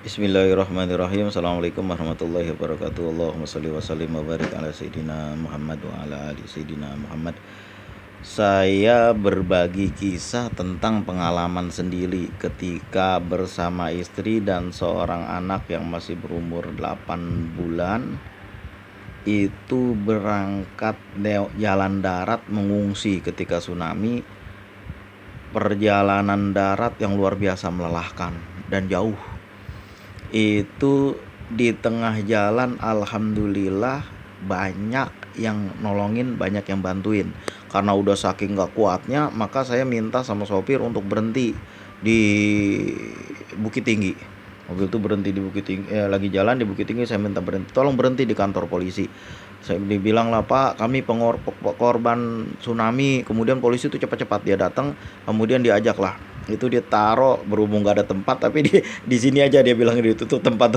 Bismillahirrahmanirrahim. Assalamualaikum warahmatullahi wabarakatuh. Allahumma sholli wa sallim wa barik ala Sayyidina Muhammad wa ala ali Sayyidina Muhammad. Saya berbagi kisah tentang pengalaman sendiri ketika bersama istri dan seorang anak yang masih berumur 8 bulan itu berangkat jalan darat mengungsi ketika tsunami. Perjalanan darat yang luar biasa melelahkan dan jauh. Itu di tengah jalan alhamdulillah banyak yang nolongin, banyak yang bantuin. Karena udah saking gak kuatnya, maka saya minta sama sopir untuk berhenti di Bukit Tinggi. Mobil itu berhenti di Bukit Tinggi, lagi jalan di Bukit Tinggi, saya minta berhenti. Tolong berhenti di kantor polisi. Saya dibilang lah, Pak, kami korban tsunami. Kemudian polisi itu cepat-cepat dia datang, kemudian diajak lah. Itu dia taruh, berhubung gak ada tempat, tapi di sini aja dia bilang, itu tuh tempat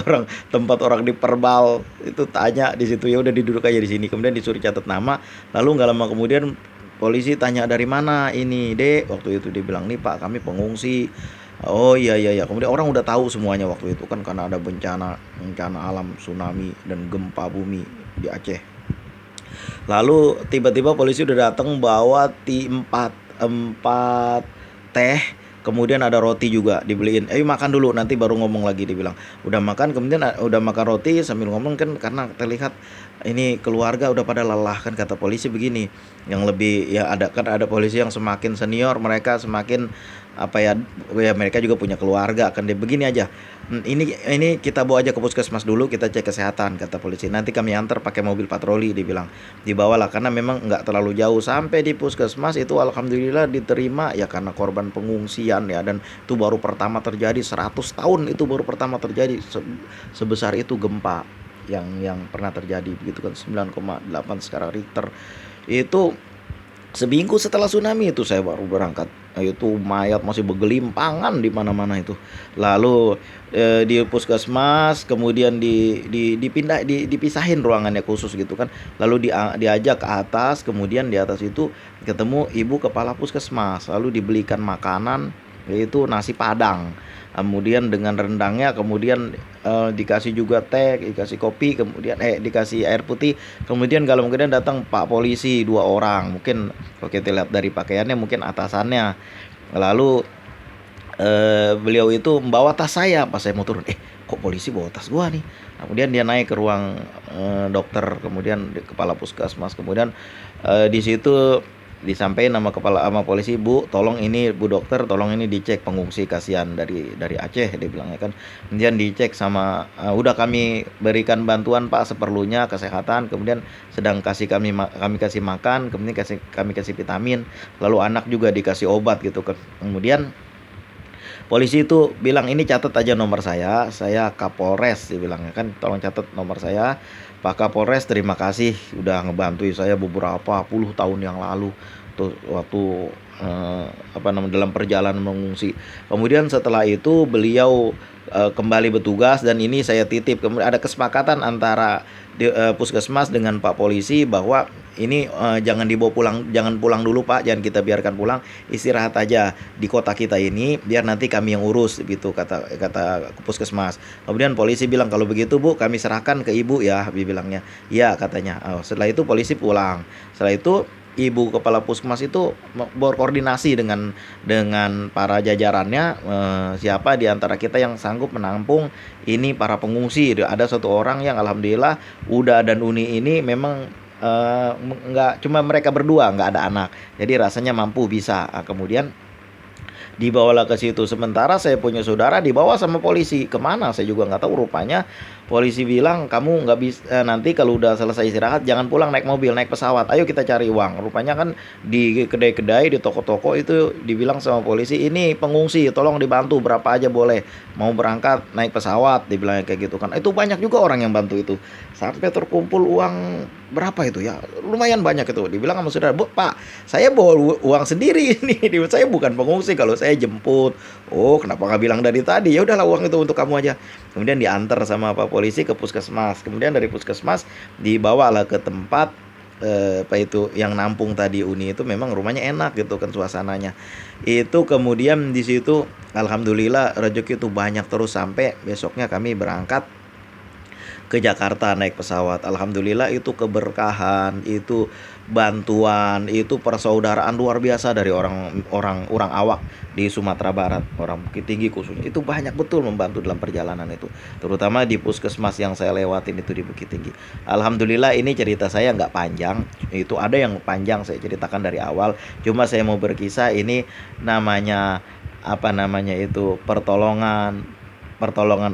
orang di Perbal. Itu tanya di situ, ya udah diduduk aja di sini. Kemudian disuruh catat nama. Lalu nggak lama kemudian polisi tanya, dari mana ini dek? Waktu itu dia bilang, nih Pak, kami pengungsi. Oh iya iya iya. Kemudian orang udah tahu semuanya waktu itu kan, karena ada bencana bencana alam tsunami dan gempa bumi di Aceh. Lalu tiba-tiba polisi udah datang bawa empat empat teh, kemudian ada roti juga dibeliin. Makan dulu nanti baru ngomong lagi, dibilang. Udah makan, kemudian udah makan roti sambil ngomong kan, karena terlihat ini keluarga udah pada lelah kan, kata polisi begini. Yang lebih ya, ada kan, ada polisi yang semakin senior, mereka semakin apa ya, ya mereka juga punya keluarga kan, dia begini aja. Ini kita bawa aja ke puskesmas dulu, kita cek kesehatan, kata polisi. Nanti kami antar pakai mobil patroli, dibilang. Dibawalah karena memang nggak terlalu jauh. Sampai di puskesmas itu alhamdulillah diterima ya, karena korban pengungsian ya, dan itu baru pertama terjadi 100 tahun, itu baru pertama terjadi sebesar itu gempa yang pernah terjadi begitu kan, 9,8 skala Richter. Itu seminggu setelah tsunami itu saya baru berangkat. Itu mayat masih bergelimpangan di mana-mana itu. Lalu di puskesmas, kemudian dipindah, dipisahin ruangannya khusus gitu kan. Lalu diajak ke atas, kemudian di atas itu ketemu ibu kepala puskesmas. Lalu dibelikan makanan, yaitu nasi padang. Kemudian dengan rendangnya, kemudian dikasih juga teh, dikasih kopi, kemudian dikasih air putih. Kemudian kalau kemudian datang Pak polisi 2 orang, mungkin kalau kita lihat dari pakaiannya mungkin atasannya. Lalu beliau itu membawa tas saya pas saya mau turun. Kok polisi bawa tas gua nih? Kemudian dia naik ke ruang dokter, kemudian kepala puskesmas. Kemudian di situ disampaikan sama polisi, Bu, tolong ini Bu Dokter, tolong ini dicek pengungsi, kasihan dari Aceh, dia bilangnya kan. Kemudian dicek sama udah kami berikan bantuan Pak seperlunya kesehatan, kemudian sedang kami kasih makan, kemudian kami kasih vitamin, lalu anak juga dikasih obat gitu kan. Kemudian polisi itu bilang, ini catat aja nomor saya Kapolres, dibilangnya kan, tolong catat nomor saya, Pak Kapolres, terima kasih udah ngebantuin saya beberapa puluh tahun yang lalu tuh, waktu dalam perjalanan mengungsi. Kemudian setelah itu beliau kembali bertugas, dan ini saya titip. Kemudian ada kesepakatan antara puskesmas dengan Pak polisi bahwa ini jangan dibawa pulang, jangan pulang dulu Pak, jangan kita biarkan pulang, istirahat aja di kota kita ini, biar nanti kami yang urus gitu, kata puskesmas. Kemudian polisi bilang, kalau begitu Bu, kami serahkan ke ibu ya, bilangnya. Iya, katanya. Setelah itu polisi pulang. Setelah itu ibu kepala puskesmas itu berkoordinasi dengan para jajarannya, siapa di antara kita yang sanggup menampung ini para pengungsi. Ada satu orang yang alhamdulillah Uda dan Uni ini memang nggak, cuma mereka berdua, nggak ada anak, jadi rasanya mampu bisa. Kemudian dibawalah ke situ. Sementara saya punya saudara dibawa sama polisi kemana saya juga nggak tahu. Rupanya polisi bilang, kamu nggak bisa, nanti kalau udah selesai istirahat jangan pulang naik mobil, naik pesawat, ayo kita cari uang. Rupanya kan di kedai-kedai, di toko-toko itu dibilang sama polisi, ini pengungsi, tolong dibantu berapa aja boleh, mau berangkat naik pesawat, dibilangnya kayak gitu kan. Itu banyak juga orang yang bantu itu, sampai terkumpul uang berapa itu ya, lumayan banyak itu. Dibilang sama saudara, Bu, Pak, saya bawa uang sendiri ini, saya bukan pengungsi, kalau saya jemput. Oh, kenapa nggak bilang dari tadi? Ya udahlah, uang itu untuk kamu aja. Kemudian diantar sama Pak polisi ke puskesmas. Kemudian dari puskesmas dibawalah ke tempat apa itu yang nampung tadi Uni itu memang rumahnya enak gitu kan suasananya. Itu kemudian di situ alhamdulillah rezeki itu banyak terus sampai besoknya kami berangkat ke Jakarta naik pesawat. Alhamdulillah itu keberkahan, itu bantuan, itu persaudaraan luar biasa dari orang awak di Sumatera Barat, orang Bukit Tinggi khususnya. Itu banyak betul membantu dalam perjalanan itu. Terutama di puskesmas yang saya lewatin itu di Bukit Tinggi. Alhamdulillah ini cerita saya nggak panjang. Itu ada yang panjang saya ceritakan dari awal. Cuma saya mau berkisah ini namanya apa namanya itu pertolongan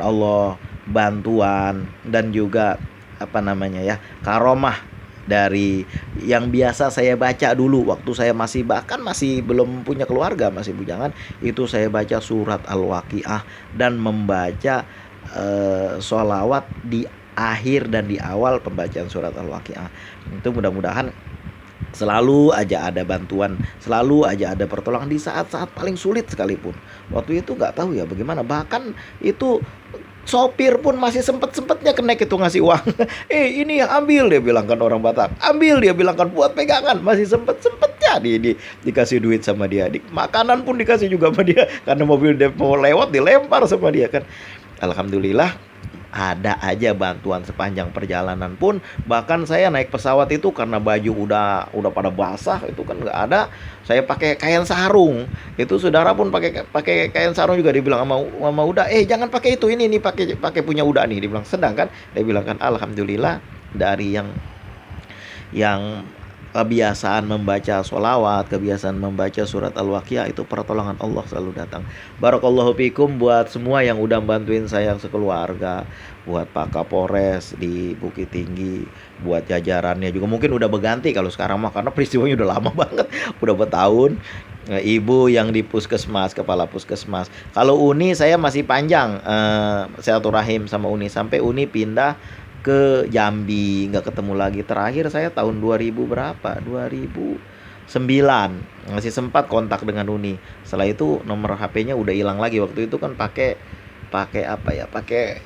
Allah, bantuan dan juga apa namanya ya, karomah dari yang biasa saya baca dulu waktu saya masih bahkan masih belum punya keluarga, masih bujangan, itu saya baca surat Al-Waqiah dan membaca sholawat di akhir dan di awal pembacaan surat Al-Waqiah. Itu mudah-mudahan selalu aja ada bantuan, selalu aja ada pertolongan di saat-saat paling sulit sekalipun. Waktu itu nggak tahu ya bagaimana, bahkan itu sopir pun masih sempet-sempetnya kenek itu ngasih uang. Ini ambil, dia bilang kan orang Batak. Ambil, dia bilang kan buat pegangan. Masih sempet-sempetnya dikasih duit sama dia. Makanan pun dikasih juga sama dia. Karena mobil dia mau lewat dilempar sama dia kan. Alhamdulillah ada aja bantuan sepanjang perjalanan pun. Bahkan saya naik pesawat itu karena baju udah pada basah itu kan nggak ada, saya pakai kain sarung. Itu saudara pun pakai pakai kain sarung juga, dibilang sama Uda, jangan pakai itu, ini pakai pakai punya Uda nih, dibilang. Sedangkan dia bilang kan alhamdulillah dari yang kebiasaan membaca sholawat, kebiasaan membaca surat Al-Waqiah, itu pertolongan Allah selalu datang. Barakallahu fikum buat semua yang udah bantuin saya sekeluarga, buat Pak Kapolres di Bukit Tinggi, buat jajarannya juga mungkin udah berganti kalau sekarang mah karena peristiwanya udah lama banget, udah bertahun. Ibu yang di puskesmas, kepala puskesmas. Kalau Uni saya masih panjang silaturahim sama Uni sampai Uni pindah ke Jambi, nggak ketemu lagi. Terakhir saya tahun 2000 berapa? 2009 masih sempat kontak dengan Uni. Setelah itu nomor HP-nya udah hilang lagi. Waktu itu kan pakai pakai apa ya? Pakai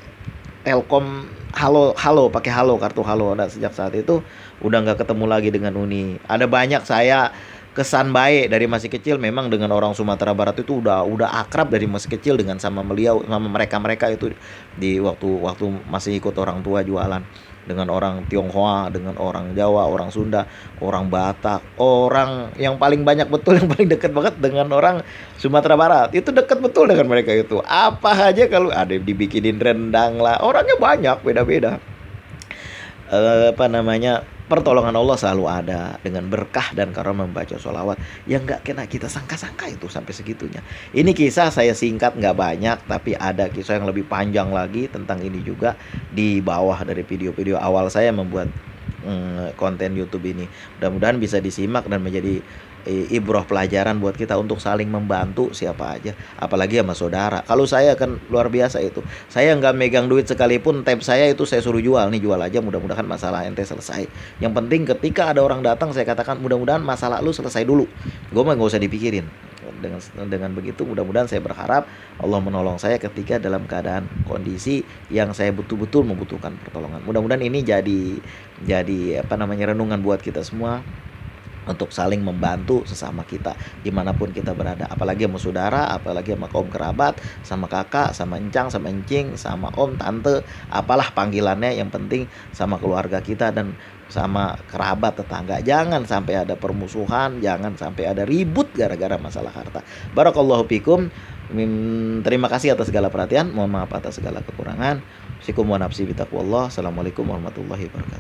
Telkom Halo, pakai Halo, kartu Halo. Nah, sejak saat itu udah nggak ketemu lagi dengan Uni. Ada banyak saya kesan baik dari masih kecil, memang dengan orang Sumatera Barat itu udah akrab dari masih kecil dengan sama beliau, sama mereka itu di waktu masih ikut orang tua jualan, dengan orang Tionghoa, dengan orang Jawa, orang Sunda, orang Batak, orang yang paling banyak betul yang paling dekat banget dengan orang Sumatera Barat. Itu dekat betul dengan mereka itu. Apa aja kalau ada dibikinin rendang lah, orangnya banyak beda-beda. Apa namanya, pertolongan Allah selalu ada dengan berkah dan karena membaca sholawat yang nggak kena kita sangka-sangka itu sampai segitunya. Ini kisah saya singkat, nggak banyak, tapi ada kisah yang lebih panjang lagi tentang ini juga di bawah dari video-video awal saya membuat konten YouTube ini. Mudah-mudahan bisa disimak dan menjadi ibroh pelajaran buat kita untuk saling membantu siapa aja, apalagi sama saudara. Kalau saya kan luar biasa itu, saya nggak megang duit sekalipun, tab saya itu saya suruh jual, nih jual aja, mudah-mudahan masalah ente selesai. Yang penting ketika ada orang datang saya katakan mudah-mudahan masalah lu selesai dulu, gue mah nggak usah dipikirin. Dengan begitu mudah-mudahan saya berharap Allah menolong saya ketika dalam keadaan kondisi yang saya betul-betul membutuhkan pertolongan. Mudah-mudahan ini jadi apa namanya, renungan buat kita semua untuk saling membantu sesama kita dimanapun kita berada, apalagi sama saudara, apalagi sama kaum kerabat, sama kakak, sama encang, sama encing, sama om, tante, apalah panggilannya, yang penting sama keluarga kita dan sama kerabat tetangga. Jangan sampai ada permusuhan, jangan sampai ada ribut gara-gara masalah harta. Barakallahu fikum. Terima kasih atas segala perhatian, mohon maaf atas segala kekurangan. Assalamualaikum warahmatullahi wabarakatuh.